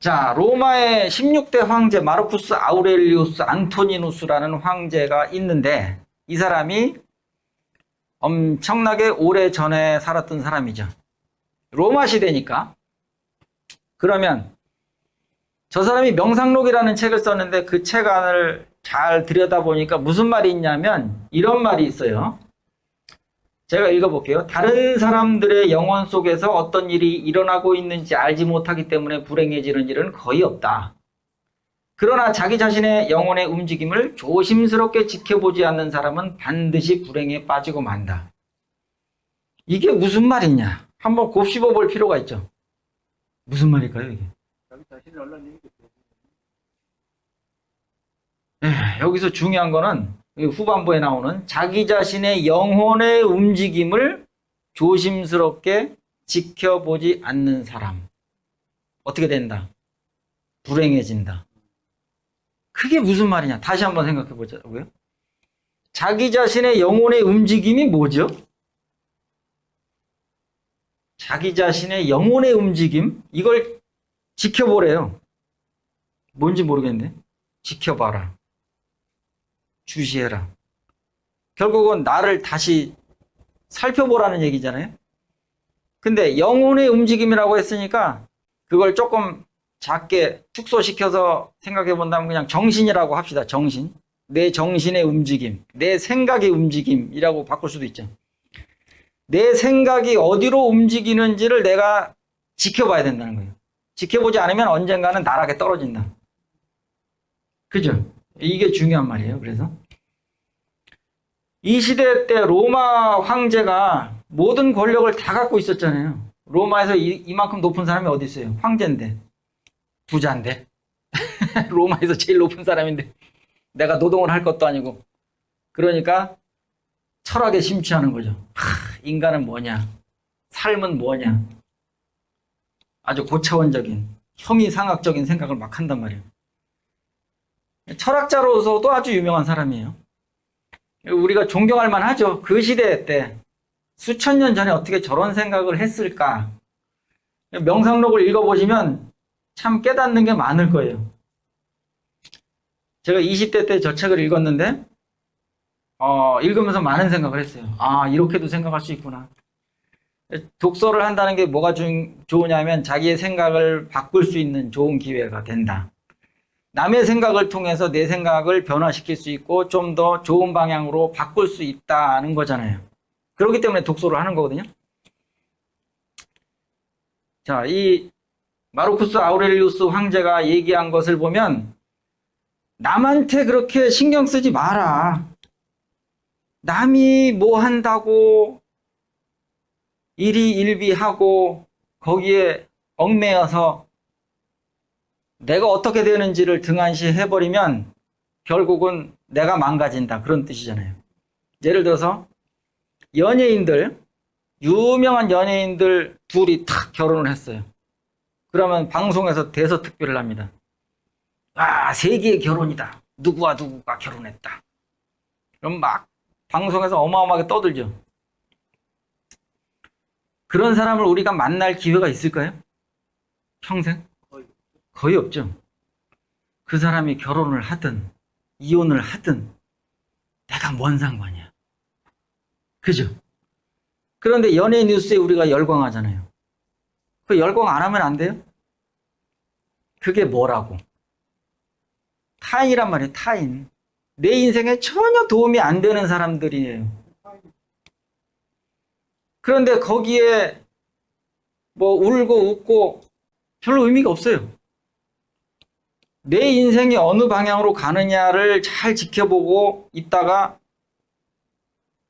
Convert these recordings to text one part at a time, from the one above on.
자, 로마의 16대 황제 마르쿠스 아우렐리우스 안토니누스라는 황제가 있는데 이 사람이 엄청나게 오래 전에 살았던 사람이죠. 로마 시대니까. 그러면 저 사람이 명상록이라는 책을 썼는데 그 책 안을 잘 들여다보니까 무슨 말이 있냐면 이런 말이 있어요. 제가 읽어볼게요. 다른 사람들의 영혼 속에서 어떤 일이 일어나고 있는지 알지 못하기 때문에 불행해지는 일은 거의 없다. 그러나 자기 자신의 영혼의 움직임을 조심스럽게 지켜보지 않는 사람은 반드시 불행에 빠지고 만다. 이게 무슨 말이냐? 한번 곱씹어 볼 필요가 있죠. 무슨 말일까요, 이게? 여기서 중요한 거는 후반부에 나오는 자기 자신의 영혼의 움직임을 조심스럽게 지켜보지 않는 사람. 어떻게 된다? 불행해진다. 그게 무슨 말이냐? 다시 한번 생각해 보자고요. 자기 자신의 영혼의 움직임이 뭐죠? 자기 자신의 영혼의 움직임? 이걸 지켜보래요. 뭔지 모르겠는데. 지켜봐라. 주시해라. 결국은 나를 다시 살펴보라는 얘기잖아요. 근데 영혼의 움직임이라고 했으니까 그걸 조금 작게 축소시켜서 생각해 본다면 그냥 정신이라고 합시다. 정신. 내 정신의 움직임, 내 생각의 움직임이라고 바꿀 수도 있죠. 내 생각이 어디로 움직이는지를 내가 지켜봐야 된다는 거예요. 지켜보지 않으면 언젠가는 나락에 떨어진다. 그죠? 이게 중요한 말이에요. 그래서 이 시대 때 로마 황제가 모든 권력을 다 갖고 있었잖아요. 로마에서 이만큼 높은 사람이 어디 있어요? 황제인데, 부자인데, 로마에서 제일 높은 사람인데 내가 노동을 할 것도 아니고. 그러니까 철학에 심취하는 거죠. 인간은 뭐냐? 삶은 뭐냐? 아주 고차원적인 형이상학적인 생각을 막 한단 말이에요. 철학자로서도 아주 유명한 사람이에요. 우리가 존경할 만하죠. 그 시대 때 수천 년 전에 어떻게 저런 생각을 했을까? 명상록을 읽어보시면 참 깨닫는 게 많을 거예요. 제가 20대 때 저 책을 읽었는데 읽으면서 많은 생각을 했어요. 아, 이렇게도 생각할 수 있구나. 독서를 한다는 게 뭐가 좋으냐면 자기의 생각을 바꿀 수 있는 좋은 기회가 된다. 남의 생각을 통해서 내 생각을 변화시킬 수 있고 좀 더 좋은 방향으로 바꿀 수 있다는 거잖아요. 그렇기 때문에 독서를 하는 거거든요. 자, 이 마르쿠스 아우렐리우스 황제가 얘기한 것을 보면 남한테 그렇게 신경 쓰지 마라. 남이 뭐 한다고 일희일비하고 거기에 얽매여서 내가 어떻게 되는지를 등한시 해버리면 결국은 내가 망가진다. 그런 뜻이잖아요. 예를 들어서 연예인들, 유명한 연예인들 둘이 탁 결혼을 했어요. 그러면 방송에서 대서특필을 합니다. 아, 세계의 결혼이다. 누구와 누구가 결혼했다. 그럼 막 방송에서 어마어마하게 떠들죠. 그런 사람을 우리가 만날 기회가 있을까요? 평생? 거의 없죠. 그 사람이 결혼을 하든 이혼을 하든 내가 뭔 상관이야. 그죠? 그런데 연예 뉴스에 우리가 열광하잖아요. 그 열광 안 하면 안 돼요? 그게 뭐라고? 타인이란 말이에요. 타인. 내 인생에 전혀 도움이 안 되는 사람들이에요. 그런데 거기에 뭐 울고 웃고 별로 의미가 없어요. 내 인생이 어느 방향으로 가느냐를 잘 지켜보고 있다가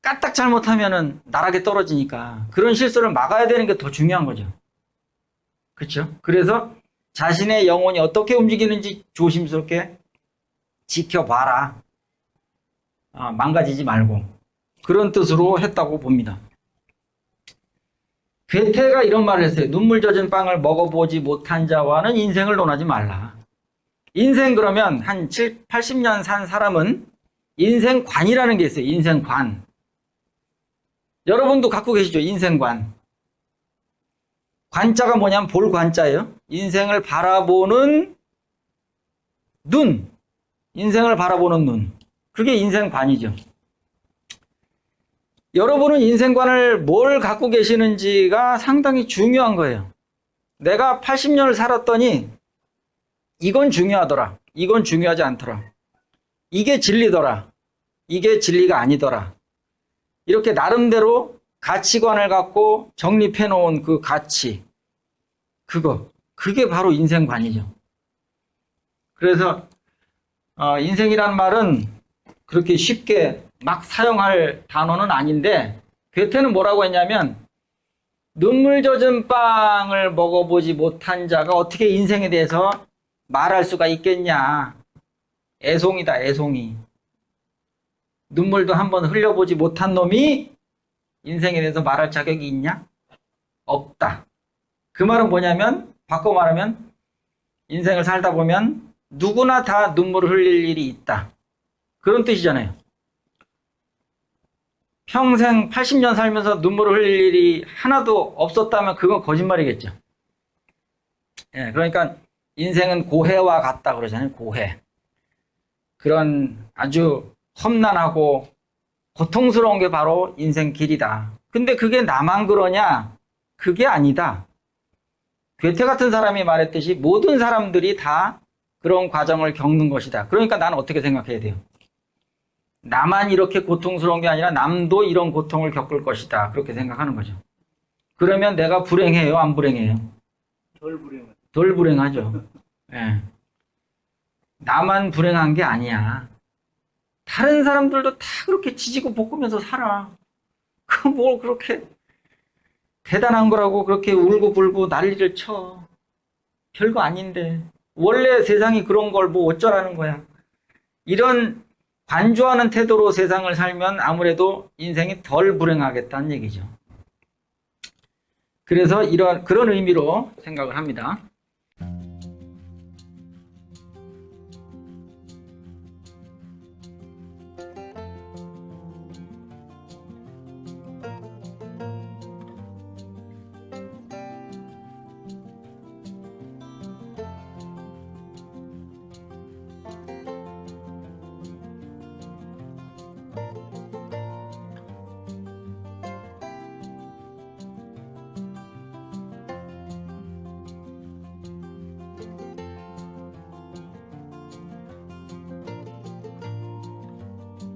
까딱 잘못하면은 나락에 떨어지니까 그런 실수를 막아야 되는 게 더 중요한 거죠. 그렇죠? 그래서 자신의 영혼이 어떻게 움직이는지 조심스럽게 지켜봐라. 망가지지 말고. 그런 뜻으로 했다고 봅니다. 괴테가 이런 말을 했어요. 눈물 젖은 빵을 먹어보지 못한 자와는 인생을 논하지 말라. 인생 그러면 한 80년 산 사람은 인생관이라는 게 있어요. 인생관. 여러분도 갖고 계시죠? 인생관. 관자가 뭐냐면 볼 관자예요. 인생을 바라보는 눈. 인생을 바라보는 눈. 그게 인생관이죠. 여러분은 인생관을 뭘 갖고 계시는지가 상당히 중요한 거예요. 내가 80년을 살았더니 이건 중요하더라. 이건 중요하지 않더라. 이게 진리더라. 이게 진리가 아니더라. 이렇게 나름대로 가치관을 갖고 정립해 놓은 그 가치, 그게 바로 인생관이죠. 그래서 인생이란 말은 그렇게 쉽게 막 사용할 단어는 아닌데, 괴테는 뭐라고 했냐면, 눈물 젖은 빵을 먹어보지 못한 자가 어떻게 인생에 대해서 말할 수가 있겠냐. 애송이다, 애송이. 눈물도 한번 흘려보지 못한 놈이 인생에 대해서 말할 자격이 있냐? 없다. 그 말은 뭐냐면, 바꿔 말하면 인생을 살다 보면 누구나 다 눈물을 흘릴 일이 있다. 그런 뜻이잖아요. 평생 80년 살면서 눈물을 흘릴 일이 하나도 없었다면 그건 거짓말이겠죠. 예, 그러니까 인생은 고해와 같다 그러잖아요. 고해. 그런 아주 험난하고 고통스러운 게 바로 인생 길이다. 근데 그게 나만 그러냐? 그게 아니다. 괴테 같은 사람이 말했듯이 모든 사람들이 다 그런 과정을 겪는 것이다. 그러니까 나는 어떻게 생각해야 돼요? 나만 이렇게 고통스러운 게 아니라 남도 이런 고통을 겪을 것이다. 그렇게 생각하는 거죠. 그러면 내가 불행해요? 안 불행해요? 덜 불행하죠. 예. 나만 불행한 게 아니야. 다른 사람들도 다 그렇게 지지고 볶으면서 살아. 그 뭘 그렇게 대단한 거라고 그렇게 울고 불고 난리를 쳐. 별거 아닌데. 원래 세상이 그런 걸 뭐 어쩌라는 거야. 이런 관조하는 태도로 세상을 살면 아무래도 인생이 덜 불행하겠다는 얘기죠. 그래서 그런 의미로 생각을 합니다.